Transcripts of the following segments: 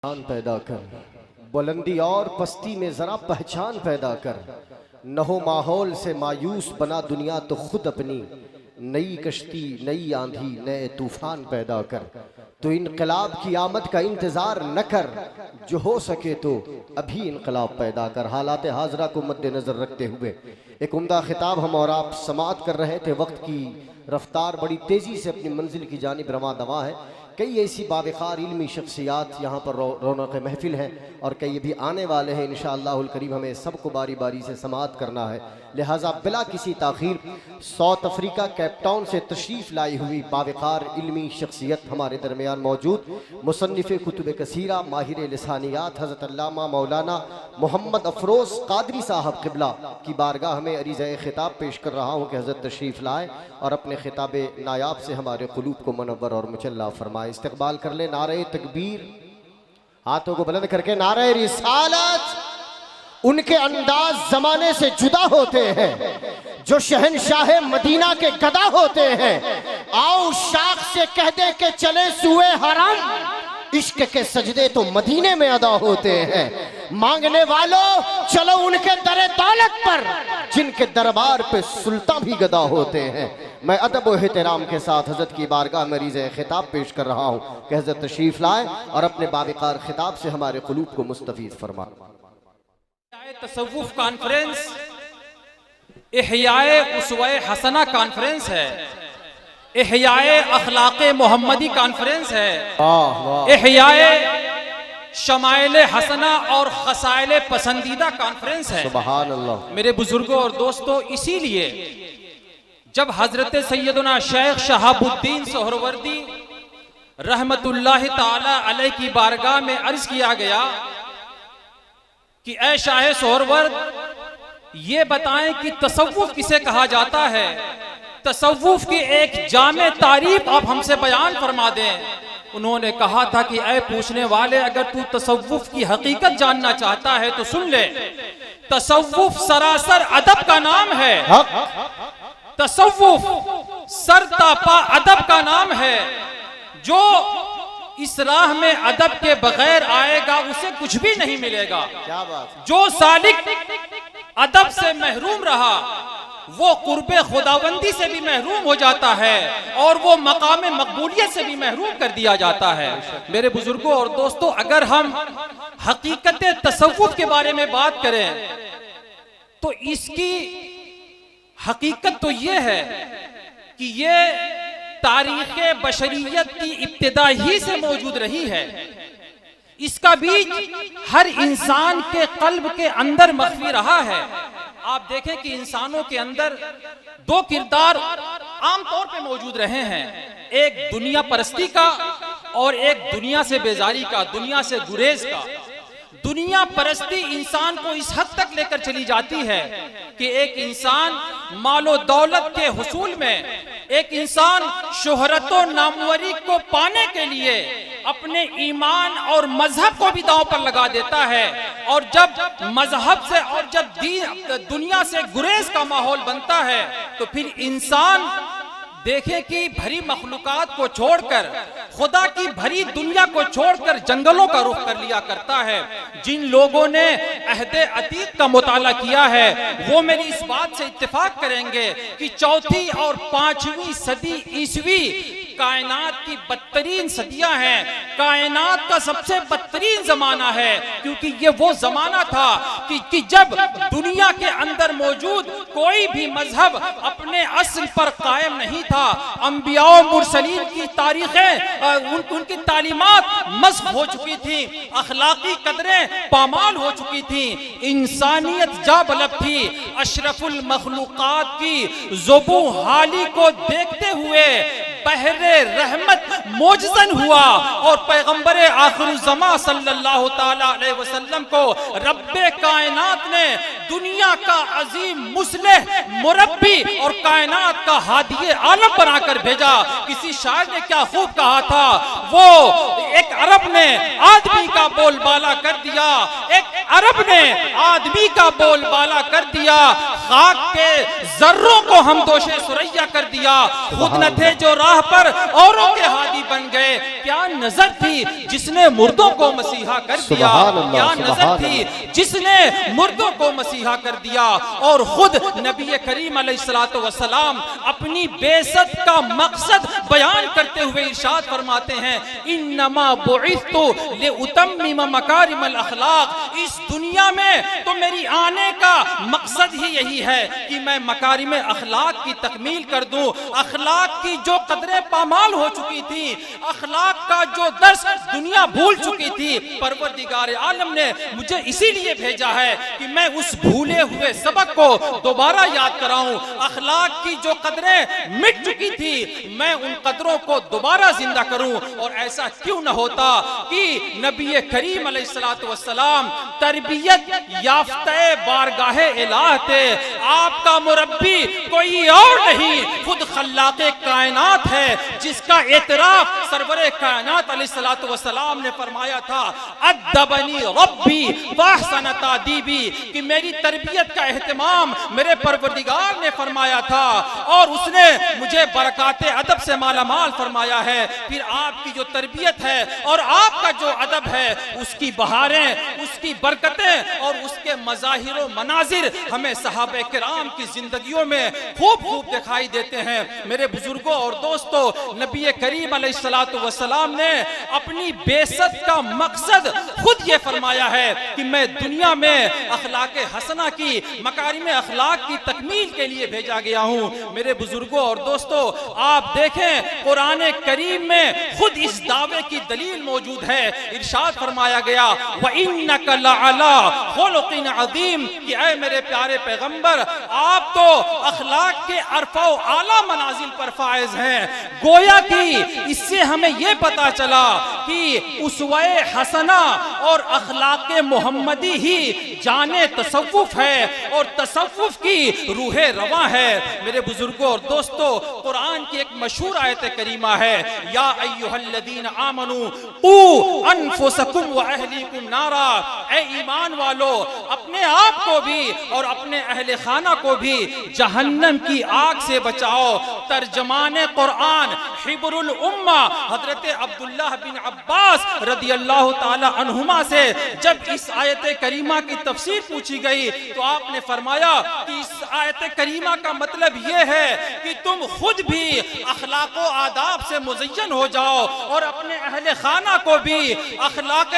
پہچان پیدا کر، بلندی اور پستی میں ذرا پہچان پیدا کر، نہ ہو ماحول سے مایوس بنا دنیا تو خود اپنی نئی کشتی، نئی آندھی، نئے طوفان پیدا کر۔ تو انقلاب کی آمد کا انتظار نہ کر، جو ہو سکے تو ابھی انقلاب پیدا کر۔ حالات حاضرہ کو مد نظر رکھتے ہوئے ایک عمدہ خطاب ہم اور آپ سماعت کر رہے تھے۔ وقت کی رفتار بڑی تیزی سے اپنی منزل کی جانب رواں دواں ہے۔ کئی ایسی باوقار علمی شخصیات یہاں پر رونق محفل ہیں اور کئی بھی آنے والے ہیں انشاءاللہ الکریم۔ ہمیں سب کو باری باری سے سماعت کرنا ہے، لہٰذا بلا کسی تاخیر ساؤتھ افریقہ کیپ ٹاؤن سے تشریف لائی ہوئی باوقار علمی شخصیت ہمارے درمیان موجود مصنف کتب کثیرہ، ماہر لسانیات حضرت علامہ مولانا محمد افروز قادری صاحب قبلہ کی بارگاہ میں عریضہ خطاب پیش کر رہا ہوں کہ حضرت تشریف لائے اور اپنے خطاب نایاب سے ہمارے قلوب کو منور اور مچلہ فرمائے۔ استقبال کر لیں نعرہ تکبیر، ہاتھوں کو بلند کر کے نعرہ رسالت۔ ان کے انداز زمانے سے جدا ہوتے ہیں، جو شہنشاہ مدینہ کے گدا ہوتے ہیں۔ آؤ شاخ سے کہہ دے کہ چلے سوئے حرم، عشق کے سجدے تو مدینے میں ادا ہوتے ہیں۔ مانگنے والوں چلو ان کے در دولت پر، جن کے دربار پہ سلطان بھی گدا ہوتے ہیں۔ میں ادب و احترام کے ساتھ حضرت کی بارگاہ میں عریضہ خطاب پیش کر رہا ہوں کہ حضرت تشریف لائیں اور اپنے باوقار خطاب سے ہمارے قلوب کو مستفیض فرمائیں۔ تصوف کانفرنس احیاء اسوہ حسنہ کانفرنس ہے، احیاء اخلاق محمدی کانفرنس ہے، احیاء شمائل حسنہ اور خصائل پسندیدہ کانفرنس ہے۔ سبحان اللہ۔ میرے بزرگوں اور دوستوں، اسی لیے جب حضرت سیدنا شیخ شہاب الدین سہروردی رحمت اللہ تعالی علیہ کی بارگاہ میں عرض کیا گیا کہ اے شاہ سہرورد، یہ بتائیں کہ تصوف کسے کہا جاتا ہے، تصوف کی ایک جامع تعریف آپ ہم سے بیان فرما دیں۔ انہوں نے کہا تھا کہ اے پوچھنے والے، اگر تو تصوف کی حقیقت جاننا چاہتا ہے تو سن لے، تصوف سراسر ادب کا نام ہے، تصوف سر تاپا ادب کا نام ہے۔ جو اس راہ میں ادب کے بغیر آئے گا اسے کچھ بھی نہیں ملے گا۔ جو سالک ادب سے محروم رہا وہ قرب خداوندی سے بھی محروم ہو جاتا ہے اور وہ مقام مقبولیت سے بھی محروم کر دیا جاتا ہے۔ میرے بزرگوں اور دوستوں، اگر ہم حقیقت تصوف کے بارے میں بات کریں تو اس کی حقیقت تو یہ ہے کہ یہ تاریخ بشریت کی ابتدا ہی سے موجود رہی ہے۔ اس کا بیج ہر انسان کے قلب کے اندر مخفی رہا ہے۔ آپ دیکھیں کہ انسانوں کے اندر دو کردار عام طور پہ موجود رہے ہیں، ایک دنیا پرستی کا اور ایک دنیا سے بیزاری کا، دنیا سے گریز کا۔ دنیا پرستی انسان کو اس حد تک لے کر چلی جاتی ہے کہ ایک انسان مال و دولت کے حصول میں، ایک انسان شہرت و ناموری کو پانے کے لیے اپنے ایمان اور مذہب کو بھی داؤں پر لگا دیتا ہے، اور جب مذہب سے اور جب دنیا سے گریز کا ماحول بنتا ہے تو پھر انسان دیکھیں کہ بھری مخلوقات کو چھوڑ کر، خدا کی بھری دنیا کو چھوڑ کر جنگلوں کا رخ کر لیا کرتا ہے۔ جن لوگوں نے عہد عتیق کا مطالعہ کیا ہے وہ میری اس بات سے اتفاق کریں گے کہ چوتھی اور پانچویں صدی عیسوی کائنات کی بدترین صدیاں ہیں، کائنات کا سب سے بدترین زمانہ ہے، کیونکہ یہ وہ زمانہ تھا کہ جب دنیا کے اندر موجود کوئی بھی مذہب اپنے اصل پر قائم نہیں تھا۔ انبیاء و مرسلین کی تاریخیں، ان کی تعلیمات مسخ ہو چکی تھی، اخلاقی قدریں پامال ہو چکی تھی، انسانیت جا بلب تھی۔ اشرف المخلوقات کی ذبح حالی کو دیکھتے ہوئے بحر رحمت موجزن ہوا اور پیغمبر آخر الزمان صلی اللہ تعالی علیہ وسلم کو رب کائنات نے دنیا کا عظیم مصلح، مربی اور کائنات کا ہادی عالم بنا کر بھیجا۔ کسی شاعر نے کیا خوب کہا تھا، وہ ایک عرب نے آدمی کا بول بالا کر دیا، ایک عرب نے آدمی کا بول بالا کر دیا، خاک کے ذروں کو ہم دوش سریا کر دیا۔ خود نہ تھے جو راہ پر اوروں کے ہادی بن گئے. کیا نظر تھی جس نے مردوں کو مسیحا کر دیا, کیا نظر تھی جس نے مردوں کو مسیحا کر دیا. اور خود نبی کریم علیہ الصلوۃ والسلام اپنی بعثت کا مقصد بیان کرتے ہوئے ارشاد فرماتے ہیں انما بعثت لاتمم مکارم الاخلاق. اس دنیا میں تو میری آنے کا مقصد ہی یہی ہے کہ میں مکارم اخلاق کی تکمیل کر دوں. اخلاق کی جو قدریں پامال ہو چکی تھی, اخلاق کا جو درس دنیا بھول چکی تھی, پروردگار عالم نے مجھے اسی لیے بھیجا ہے کہ میں اس بھولے ہوئے سبق کو دوبارہ یاد کراؤں. اخلاق کی جو قدریں مٹ چکی تھی میں ان قدروں کو دوبارہ زندہ کروں. اور ایسا کیوں نہ ہوتا کہ نبی کریم علیہ الصلوۃ والسلام تربیت یافتہ بارگاہ الہ تھے. آپ کا مربی کوئی اور نہیں, خود خلاق کائنات ہے, جس کا اعتراف سرور کائنات علیہ الصلوۃ والسلام نے فرمایا تھا ادبنی ربی واحسن تادیبی, کہ میری تربیت کا اہتمام میرے پروردگار نے فرمایا تھا اور اس نے مجھے برکات ادب سے مالا مال فرمایا ہے. پھر آپ کی جو تربیت ہے اور آپ کا جو ادب ہے, اس کی بہاریں, اس کی برکتیں اور اس کے مظاہر و مناظر ہمیں صحابہ کرام کی زندگیوں میں خوب خوب دکھائی دیتے ہیں. میرے بزرگوں اور دوستوں, نبی کریم علیہ الصلوۃ والسلام نے اپنی بعثت کا مقصد خود یہ فرمایا ہے کہ میں دنیا میں اخلاق حسنہ کی, مکارم اخلاق کی تکمیل کے لیے بھیجا گیا ہوں. میرے بزرگوں اور دوستوں, آپ دیکھیں قرآن کریم میں خود اس دعوے کی دلیل موجود ہے. ارشاد فرمایا گیا وَإِنَّكَ لَعَلَىٰ خُلُقٍ عَظِيمٍ, کہ اے میرے پیارے پیغمبر آپ تو اخلاق کے عرفہ و اعلیٰ منازل پر فائز ہیں. گویا کہ اس سے ہمیں یہ پتا چلا کہ اسوہ حسنہ اور اخلاق محمدی ہی جان تصوف ہے اور تصوف کی روح رواں ہے. میرے بزرگوں اور دوستوں, قرآن کی ایک مشہور آیت کریمہ ہے یا ایھا الذین آمنوا قوا انفسکم واہلیکم نارا, اے ایمان والو اپنے آپ کو بھی اور اپنے اہل خانہ کو بھی جہنم کی آگ سے بچاؤ. ترجمان قرآن حبر الامہ حضرت عبداللہ بن عباس رضی اللہ تعالی عنہما سے جب اس آیت کریمہ کی تفسیر پوچھی گئی تو آپ نے فرمایا کہ اس آیت کریمہ کا مطلب یہ ہے کہ تم خود بھی اخلاق و آداب سے مزین ہو جاؤ اور اپنے اہل خانہ کو بھی اخلاق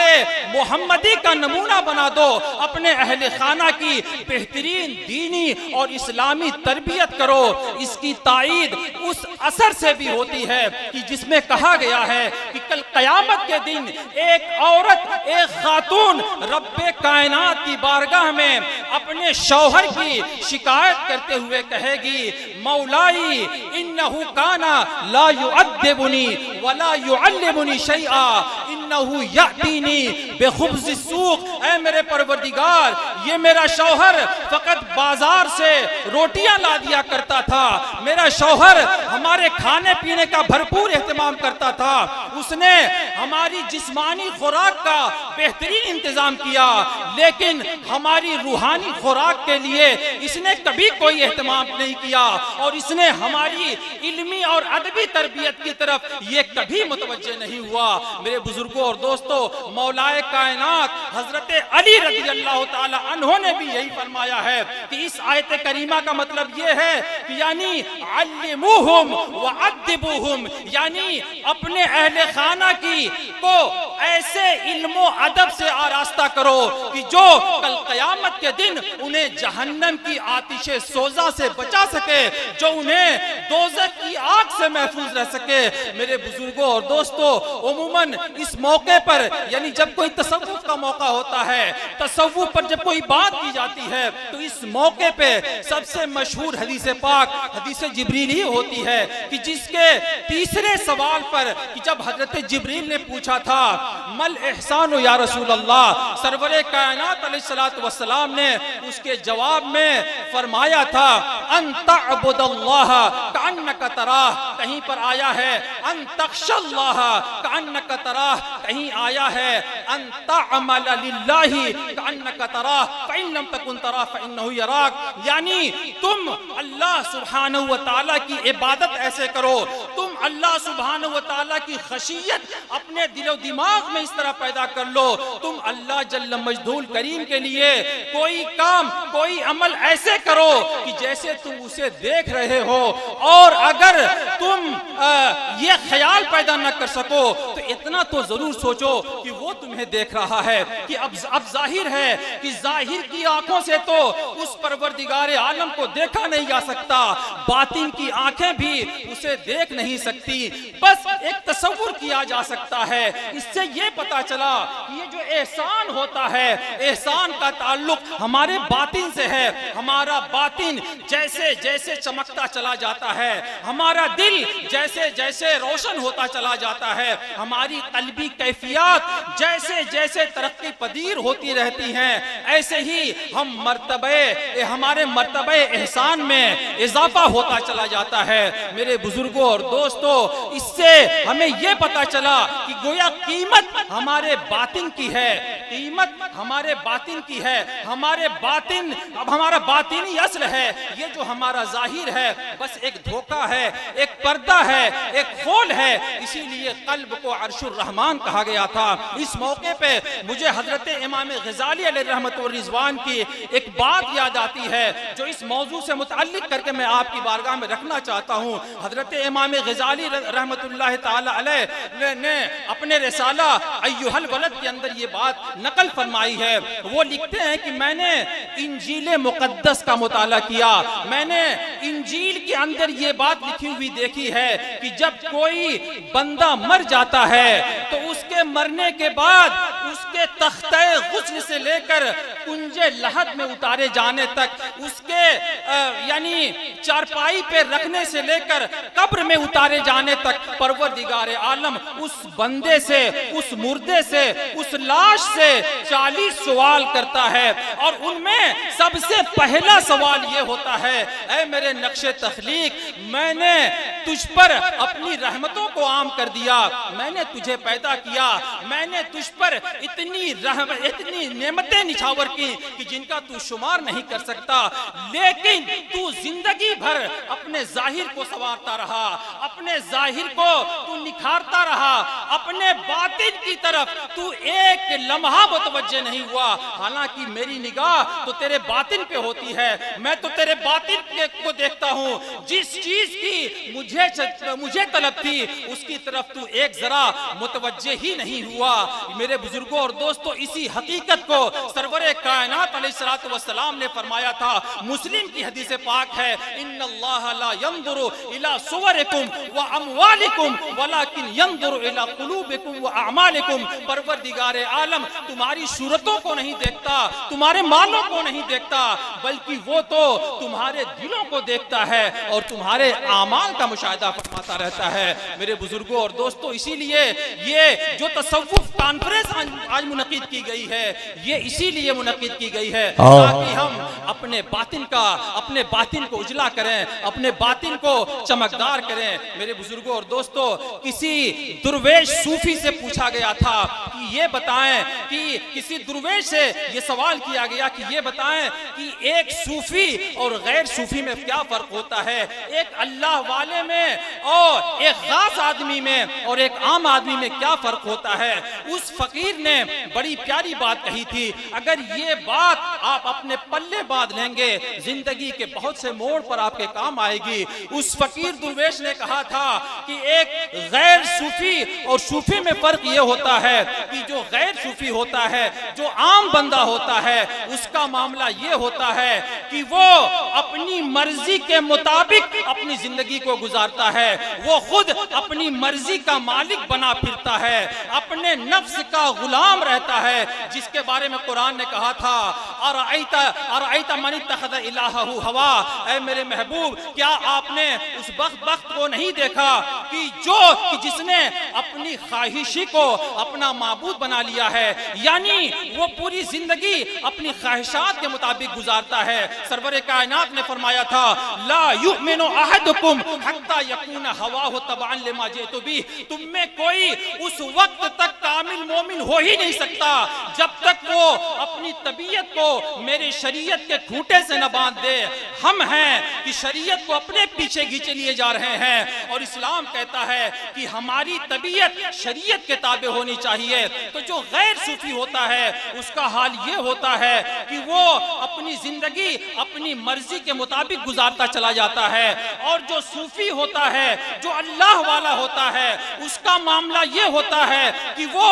محمدی کا نمونہ بنا دو. اپنے اہل خانہ کی بہترین دینی اور اسلامی تربیت کرو. اس کی تائید اس اثر سے بھی ہوتی ہے کہ جس میں کہا گیا ہے کہ کل قیامت کے دن ایک عورت, ایک خاتون رب کائنات کی بارگاہ میں اپنے شوہر کی شکایت کرتے ہوئے کہے گی مولائی انہو کانا لا یعذبنی ولا یعلمنی شیئا انہو یأتینی بخبز السوق, اے میرے پروردگار یہ میرا شوہر فقط بازار سے روٹیاں لا دیا کرتا تھا, میرا شوہر ہمارے کھانے پینے کا بھرپور اہتمام کرتا تھا, اس نے ہماری جسمانی خوراک کا بہترین انتظام کیا, لیکن ہماری روحانی خوراک کے لیے اس نے کبھی کوئی اہتمام نہیں کیا اور اس نے ہماری علمی اور ادبی تربیت کی طرف یہ کبھی متوجہ نہیں ہوا. میرے بزرگوں اور دوستوں, مولا کائنات حضرت علی رضی اللہ تعالی عنہ نے بھی یہی فرمایا ہے کہ اس آیت کریمہ کا مطلب یہ ہے کہ یعنی علموہم وعدبوہم, یعنی اپنے اہل خانہ کی کو ایسے علم و ادب سے آراستہ کرو کہ جو کل قیامت کے دن انہیں جہنم کی آتش سوزا سے بچا سکے, جو انہیں دوزخ کی آگ سے محفوظ رہ سکے. میرے بزرگوں اور دوستوں, عموماً اس موقع پر یعنی جب کوئی تصوف کا موقع ہوتا ہے, تصوف پر جب کوئی بات کی جاتی ہے تو اس موقع پہ سب سے مشہور حدیث پاک حدیث جبریل ہی ہوتی ہے کہ جس کے تیسرے سوال پر کہ جب حضرت جبریل نے پوچھا تھا مل احسان یا رسول اللہ, سرور کائنات علیہ الصلوۃ والسلام نے اس کے جواب میں فرمایا تھا ان تعبد اللہ کأنک تراہ، کہیں پر آیا ہے ان تخشى اللہ کأنک تراہ، کہیں آیا ہے ان تعمل للہ کأنک تراہ فإن لم تکن تراہ فإنہ یراک، یعنی تم اللہ سبحانہ وتعالی کی عبادت ایسے کرو، تم اللہ سبحانہ وتعالی کی خشیت اپنے دل و دماغ میں اس طرح پیدا کر لو، تم اللہ جل مجدول کریم کے لیے کوئی کام کوئی عمل ایسے کرو کہ جیسے تم اسے دیکھ رہے ہو، اور اگر تم یہ خیال پیدا نہ کر سکو تو اتنا تو ضرور سوچو کہ وہ تمہیں دیکھ رہا ہے، کہ اب ظاہر ہے کہ ظاہر کی آنکھوں سے تو اس پروردگار عالم کو دیکھا نہیں جا سکتا، باطن کی آنکھیں بھی اسے دیکھ نہیں سکتی، بس ایک تصور کیا جا سکتا ہے۔ اس سے یہ پتا چلا کہ یہ جو احسان ہوتا ہے، احسان کا تعلق ہمارے باطن سے ہے، ہمارا باطن جیسے جیسے چمکتا چلا جاتا ہے، ہمارا دل جیسے جیسے روشن ہوتا چلا جاتا ہے، ہماری قلبی کیفیات جیسے جیسے ترقی پذیر ہوتی رہتی ہیں، ایسے ہی ہمارے مرتبہ احسان میں اضافہ ہوتا چلا جاتا ہے۔ میرے بزرگوں اور دوستوں، اس سے ہمیں یہ پتا چلا کہ گویا قیمت ہمارے باطن کی ہے، قیمت ہمارے باطن کی ہے، ہمارے باطن، اب ہمارا باطنی اصل ہے، یہ جو ہمارا ظاہر ہے بس ایک دھوکہ ہے، ایک پردہ ہے، ایک خول ہے، اسی لیے قلب کو عرش الرحمان کہا گیا تھا۔ اس موقع پہ مجھے حضرت امام غزالی علیہ رحمت و رضوان کی ایک بات یاد آتی ہے جو اس موضوع سے متعلق کر کے میں آپ کی بارگاہ میں رکھنا چاہتا ہوں۔ حضرت امام غزالی رحمت اللہ تعالی علیہ نے اپنے رسالہ ایھا الولد کے اندر یہ بات نقل فرمائی ہے۔ وہ لکھتے ہیں کہ میں نے انجیل مقدس کا مطالعہ کیا، میں نے انجیل کے اندر یہ بات لکھی ہوئی دیکھی ہے کہ جب کوئی بندہ مر جاتا ہے تو اس کے مرنے کے بعد اس کے تختہ غسل سے لے کر کنج لحد میں اتارے جانے تک، اس کے یعنی چارپائی پہ رکھنے سے لے کر قبر میں اتارے جانے تک پروردگار عالم اس بندے سے، اس مردے سے، اس لاش سے 40 سوال کرتا ہے، اور ان میں سب سے پہلا سوال یہ ہوتا ہے، اے میرے نقش تخلیق، میں نے تجھ پر اپنی رحمتوں کو عام کر دیا، میں نے تجھے پیدا کیا، میں نے تجھ پر اتنی نعمتیں نچھاور کی کہ جن کا تو شمار نہیں کر سکتا، لیکن تو زندگی بھر اپنے ظاہر کو سنوارتا رہا، اپنے ظاہر کو تو نکھارتا رہا، اپنے باطن کی طرف تو ایک لمحہ متوجہ نہیں ہوا، حالانکہ میری نگاہ تو تیرے باطن پہ ہوتی ہے، میں تو تیرے باطن کو دیکھتا ہوں، جس چیز کی مجھے طلب تھی اس کی طرف تو ایک ذرا متوجہ ہی نہیں ہوا۔ میرے بزرگوں اور دوستوں، اسی حقیقت کو سرور کائنات علیہ الصلوۃ والسلام نے فرمایا تھا، مسلم کی حدیث پاک ہے، ان اللہ لا ينظر الى صورکم واموالکم ولکن ينظر الى قلوبکم واعمالکم، پروردگار عالم تمہاری صورتوں کو نہیں دیکھتا، تمہارے مالوں کو نہیں دیکھتا، بلکہ وہ تو تمہارے دلوں کو دیکھتا ہے اور تمہارے اعمال کا مشاہدہ فرماتا رہتا ہے۔ میرے بزرگوں اور دوستوں، اسی لیے یہ جو تصوف کانفرنس آج منعقد کی گئی ہے، یہ اسی لیے منعقد کی گئی ہے تاکہ ہم اپنے باطن کو اجلا کریں، اپنے باطن کو چمکدار کریں۔ میرے بزرگوں اور دوستوں، کسی درویش صوفی سے پوچھا گیا تھا کہ یہ بتائیں، کہ کسی درویش سے یہ سوال کیا گیا کہ یہ بتائیں کہ ایک صوفی اور غیر صوفی میں کیا فرق ہوتا ہے، ایک اللہ والے میں اور ایک خاص آدمی میں اور ایک عام آدمی میں کیا فرق ہوتا ہے۔ اس فقیر نے بڑی پیاری بات کہی تھی، اگر یہ بات آپ اپنے پلے باندھ لیں گے زندگی کے بہت سے موڑ پر آپ کے کام آئے گی۔ اس فقیر درویش نے کہا تھا کہ ایک غیر صوفی اور صوفی میں فرق یہ ہوتا ہے کہ جو غیر صوفی ہوتا ہے، جو عام بندہ ہوتا ہے، اس کا معاملہ یہ ہوتا ہے کہ وہ اپنی مرضی کے مطابق اپنی زندگی کو گزارتا ہے، وہ خود اپنی مرضی کا مالک بنا پھرتا ہے، اپنے نفس کا غلام رہتا ہے، جس کے بارے میں قرآن نے کہا تھا ارأیت من اتخذ الہہ ہوا، اے میرے محبوب کیا آپ نے اس بخت کو نہیں دیکھا کہ جس نے اپنی خواہشی کو اپنا معبود بنا لیا ہے، یعنی وہ پوری زندگی اپنی خواہشات کے مطابق گزارتا ہے۔ سرور کائنات نے فرمایا تھا لا یؤمن احدکم حتی یکون ہواہ تبعا لما جئت بہ، تم میں کوئی اس وقت تک کامل مومن ہو ہی نہیں سکتا جب تک وہ اپنی طبیعت کو میرے شریعت کے کھوٹے سے نہ باندھ دے۔ ہم ہیں کہ شریعت کو اپنے پیچھے گھیچے لیے جا رہے ہیں، اور اسلام کہتا ہے کہ ہماری طبیعت شریعت کے تابع ہونی چاہیے۔ تو جو غیر صوفی ہوتا ہے اس کا حال یہ ہوتا ہے کہ وہ اپنی زندگی اپنی مرضی کے مطابق گزارتا چلا جاتا ہے، اور جو صوفی ہوتا ہے، جو اللہ والا ہوتا ہے، اس کا معاملہ یہ ہوتا ہے کہ وہ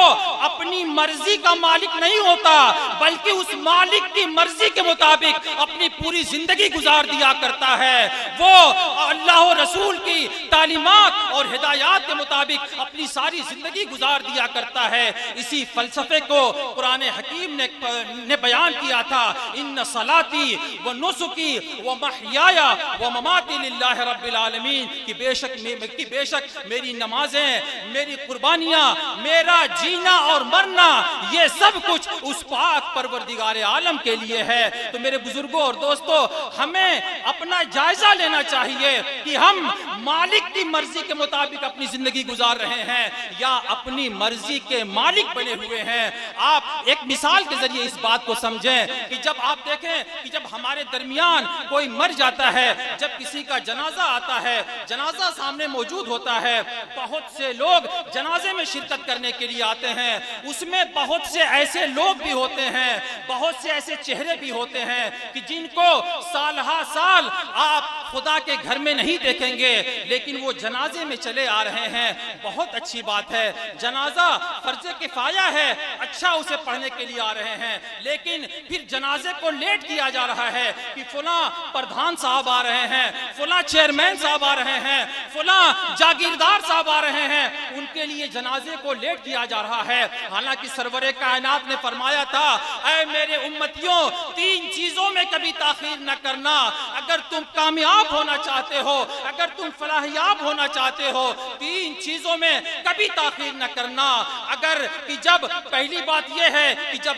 اپنی مرضی کا مالک نہیں ہوتا بلکہ اس مالک کی مرضی کے مطابق اپنی پوری زندگی گزار دیا کرتا ہے۔ وہ اللہ و رسول کی تعلیمات اور ہدایات کے مطابق اپنی ساری زندگی گزار دیا کرتا ہے۔ اسی فلسفے کو قرآن حکیم نے بیان کیا تھا ان صلاتی و نسکی و محیایا و مماتی للہ رب العالمین، کہ بے شک میری نمازیں، میری قربانیاں، میرا جینا اور مرنا، یہ سب کچھ اس پاک پروردگار عالم کے لیے ہے۔ تو میرے بزرگوں اور دوستو، ہمیں اپنا جائزہ لینا چاہیے کہ ہم مالک کی مرضی کے مطابق اپنی زندگی گزار رہے ہیں یا اپنی مرضی کے مالک بنے ہوئے ہیں۔ آپ ایک مثال کے ذریعے اس بات کو سمجھیں کہ جب آپ دیکھیں کہ جب ہمارے درمیان کوئی مر جاتا ہے، جب کسی کا جنازہ آتا ہے، جنازہ سامنے موجود ہوتا ہے، بہت سے لوگ جنازے میں شرکت کرنے کے لیے آتے ہیں، اس میں بہت سے ایسے لوگ بھی ہوتے ہیں، بہت سے ایسے چہرے بھی ہوتے ہیں کہ جن کو سال ہا سال آپ خدا کے گھر میں نہیں دیکھیں گے، لیکن وہ جنازے میں چلے آ رہے ہیں۔ بہت اچھی بات ہے، جنازہ فرض کفایہ ہے، اچھا اسے پڑھنے کے لیے آ رہے ہیں، لیکن پھر جنازے کو لیٹ کیا جا رہا ہے کہ فلاں پردھان صاحب آ رہے ہیں، فلاں چیئرمین صاحب آ رہے ہیں، فلاں جاگیردار صاحب آ رہے ہیں، ان کے لیے جنازے کو لیٹ کیا جا رہا ہے۔ حالانکہ سرور کائنات نے فرمایا تھا اے میرے امتیوں، تین چیزوں میں کبھی تاخیر نہ کرنا، اگر تم کامیاب ہونا چاہتے ہو، اگر تم فلاحیاب ہونا چاہتے ہو، تین چیزوں میں کبھی تاخیر نہ کرنا۔ اگر کہ جب پہلی بات یہ ہے کہ جب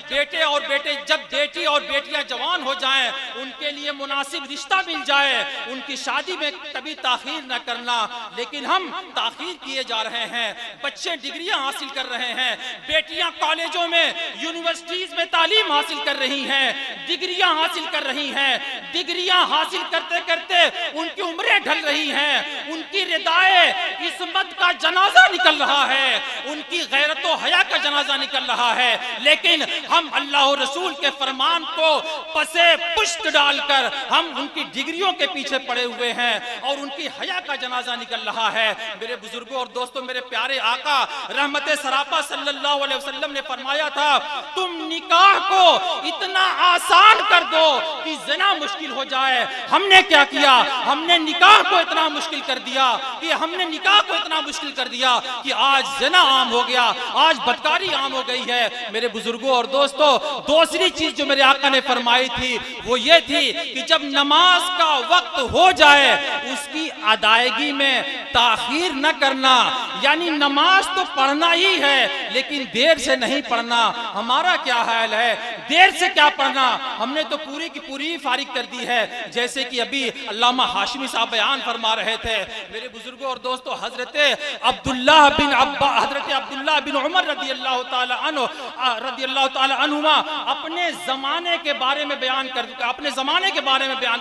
بیٹی اور بیٹیاں جوان ہو جائیں، ان کے لیے مناسب رشتہ مل جائے، ان کی شادی میں کبھی تاخیر نہ کرنا۔ لیکن ہم تاخیر کیے جا رہے ہیں، بچے ڈگریاں حاصل کر رہے ہیں، بیٹیاں کالجوں میں یونیورسٹیز میں تعلیم حاصل کر رہی ہیں، ڈگریاں حاصل کر رہی ہیں، ڈگریاں حاصل کرتے کرتے ان کی عمریں ڈھل رہی ہیں، ان کی ردائے عصمت کا جنازہ نکل رہا ہے، ان کی غیرت و حیا کا جنازہ نکل رہا ہے، لیکن ہم اللہ و رسول کے فرمان کو پسے پشت ڈال کر ہم ان کی ڈگریوں کے پیچھے پڑے ہوئے ہیں اور ان کی حیا کا جنازہ نکل رہا ہے۔ میرے بزرگوں اور دوستوں، میرے پیارے آقا رحمت سراپا صلی اللہ علیہ وسلم نے فرمایا تھا تم نکاح کو اتنا آسان کر دو کہ زنا مشکل ہو جائے۔ ہم نے کیا کیا؟ ہم نے نکاح کو اتنا مشکل کر دیا کہ آج زنا عام ہو گیا، آج بدکاری عام ہو گئی ہے۔ میرے بزرگوں اور دوستوں، دوسری چیز جو میرے آقا نے فرمائی تھی وہ یہ تھی کہ جب نماز کا وقت ہو جائے اس کی ادائیگی میں تاخیر نہ کرنا، یعنی نماز تو پڑھنا ہی ہے لیکن دیر سے نہیں پڑھنا۔ ہمارا کیا حال ہے؟ دیر سے کیا پڑھنا، ہم نے تو پوری کی پوری فارغ کر دی ہے، جیسے کہ ابھی علامہ ہاشمی صاحب بیان فرما رہے تھے۔ میرے بزرگوں اور دوستوں، حضرت عبداللہ بن عمر رضی اللہ تعالی عنہما اپنے زمانے کے بارے میں بیان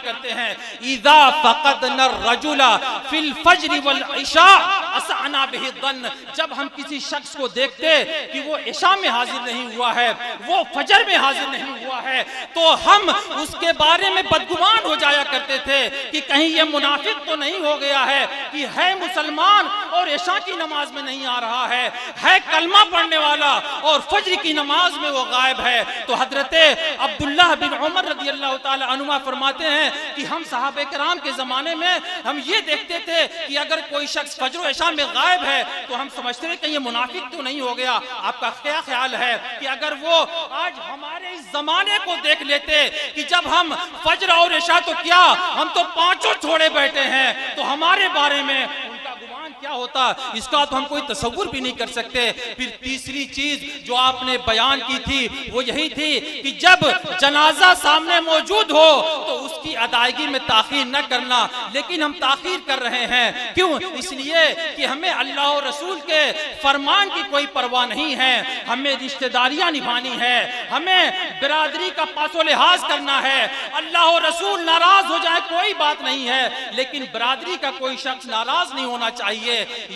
کرتے ہیں اذا فقدنا الرجل فی الفجر والعشاء اسعنا به الظن، جب ہم کسی شخص کو دیکھتے کہ وہ عشاء میں حاضر نہیں ہوا ہے، وہ فجر میں حاضر نہیں ہوا ہے، تو ہم اس کے بارے میں بدگمان ہو جایا کرتے تھے کہ کہیں یہ منافق تو نہیں ہو گیا ہے کہ ہے مسلمان اور عشاء کی نماز میں نہیں آ رہا ہے کلمہ پڑھنے والا اور فجر کی نماز میں وہ غائب ہے۔ تو حضرت عبداللہ بن عمر رضی اللہ تعالی عنہما فرماتے ہیں کہ ہم صحابہ کرام کے زمانے میں ہم یہ دیکھتے تھے کہ اگر کوئی شخص فجر و عشاء میں غائب ہے تو ہم سمجھتے ہیں کہ یہ منافق تو نہیں ہو گیا۔ آپ کا کیا خیال ہے کہ اگر وہ آج ہمارے اس زمانے کو دیکھ لیتے کہ جب ہم فجر اور عشاء تو کیا ہم تو پانچوں چھوڑے بیٹھے ہیں، تو ہمارے بارے میں ان کا گمان کیا ہوتا، اس کا تو ہم کوئی تصور بھی نہیں کر سکتے۔ پھر تیسری چیز جو آپ نے بیان کی تھی وہ یہی تھی کہ جب جنازہ سامنے موجود ہو تو اس کی ادائیگی میں تاخیر نہ کرنا، لیکن ہم تاخیر کر رہے ہیں کیوں؟ اس لیے کہ ہمیں اللہ اور رسول کے فرمان کی کوئی پرواہ نہیں ہے، ہمیں رشتہ داریاں نبھانی ہے، ہمیں برادری کا پاس و لحاظ کرنا ہے۔ اللہ اور رسول ناراض ہو جائے کوئی بات نہیں ہے، لیکن برادری کا کوئی شخص ناراض نہیں ہونا چاہیے۔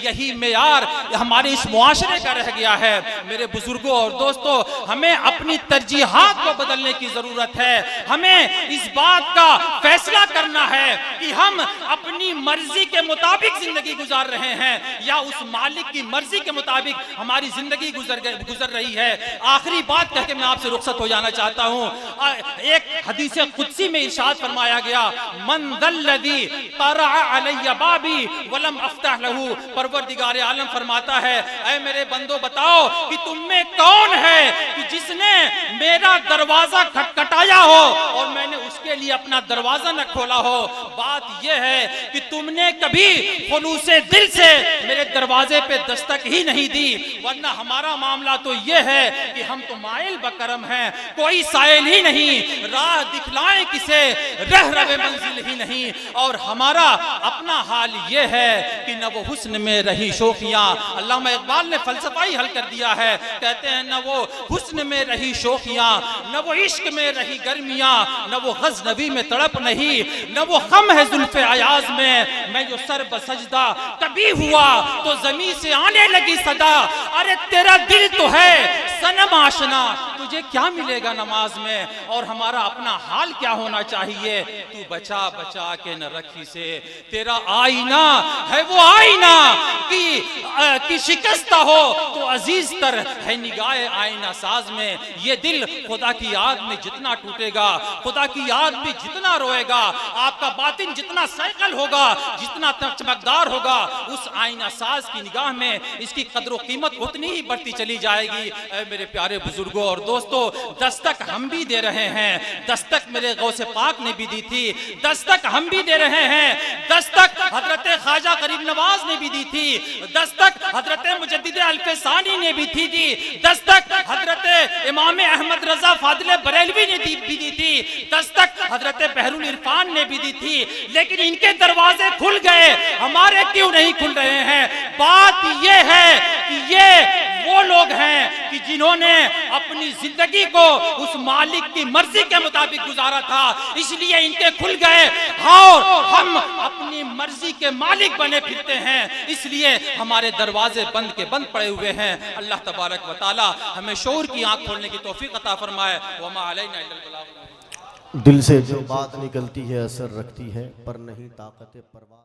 یہی معیار ہمارے اس معاشرے کا رہ گیا ہے۔ میرے بزرگوں اور دوستوں، ہمیں اپنی ترجیحات کو بدلنے کی ضرورت ہے۔ ہمیں اس بات کا فیصلہ کرنا ہے کہ ہم اپنی مرضی کے مطابق زندگی گزار رہے ہیں یا اس مالک کی مرضی کے مطابق ہماری زندگی گزر رہی ہے۔ آخری بات کہہ کے میں آپ سے رخصت ہو جانا چاہتا ہوں۔ ایک حدیث قدسی میں ارشاد فرمایا گیا، من ذا الذی طرع علی بابی ولم افتح لہ، پروردگار عالم فرماتا ہے اے میرے بندو بتاؤ کہ تم میں کون ہے کہ جس نے میرا دروازہ کھٹکھٹایا ہو اور میں نے اس کے لیے اپنا دروازہ نہ کھولا ہو۔ بات یہ ہے کہ تم نے کبھی خلوص دل سے میرے دروازے پہ دستک ہی نہیں دی، ورنہ ہمارا معاملہ تو یہ ہے کہ ہم تو مائل بکرم ہیں، کوئی سائل ہی نہیں، راہ دکھلائیں کسے رہ روے منزل ہی نہیں۔ اور ہمارا اپنا حال یہ ہے کہ نہ وہ حسن میں رہی شوخیاں، علامہ اقبال نے فلسفہ ہی حل کر دیا ہے، کہتے ہیں نہ وہ حسن میں رہی شوخیاں، نہ وہ عشق میں رہی گرمیاں، نہ وہ غزنوی میں تڑپ نہیں، نہ وہ غم ہے زلف ایاز میں جو سر بسجدہ کبھی ہوا تو زمین سے آنے لگی صدا، ارے تیرا دل تو ہے صنم آشنا، تجھے کیا ملے گا نماز میں؟ اور ہمارا اپنا حال کیا ہونا چاہیے؟ تو بچا بچا کے نہ رکھی سے، تیرا آئینہ ہے وہ آئینہ کی شکستہ ہو تو عزیز تر ہے نگاہ آئینہ ساز میں۔ یہ دل خدا کی یاد میں جتنا ٹوٹے گا، خدا کی یاد میں جتنا روئے گا، آپ کا باطن جتنا سائیکل ہوگا، جتنا چمکدار ہوگا، اس آئینہ ساز کی نگاہ میں اس کی قدر و قیمت اتنی ہی بڑھتی چلی جائے گی۔ اے میرے پیارے بزرگوں اور دوستو، دستک ہم بھی دے رہے ہیں، دستک میرے غوث پاک نے بھی دی تھی، دستک ہم بھی دے رہے ہیں، دستک حضرت خواجہ غریب نواز نے بھی دی تھی، دستک حضرت مجدد الفسانی نے بھی تھی، دستک حضرت امام احمد رضا فاضل بریلوی نے بھی دی تھی، دستک حضرت بحر العرفان نے بھی دی تھی، لیکن ان کے دروازے کھل گئے، ہمارے کیوں نہیں کھل رہے ہیں؟ بات یہ ہے کہ یہ وہ لوگ ہیں کہ جنہوں نے اپنی زندگی کو اس مالک کی مرضی کے مطابق گزارا تھا، اس لیے ان کے کھل گئے، اور ہم اپنی مرضی کے مالک بنے پھرتے ہیں، اس لیے ہمارے دروازے بند کے بند پڑے ہوئے ہیں۔ اللہ تبارک و تعالی ہمیں شعور کی آنکھ کھولنے کی توفیق عطا فرمائے۔ وما علینا الا البلاغ۔ دل سے جو بات نکلتی ہے اثر رکھتی ہے، پر نہیں طاقت پرواز۔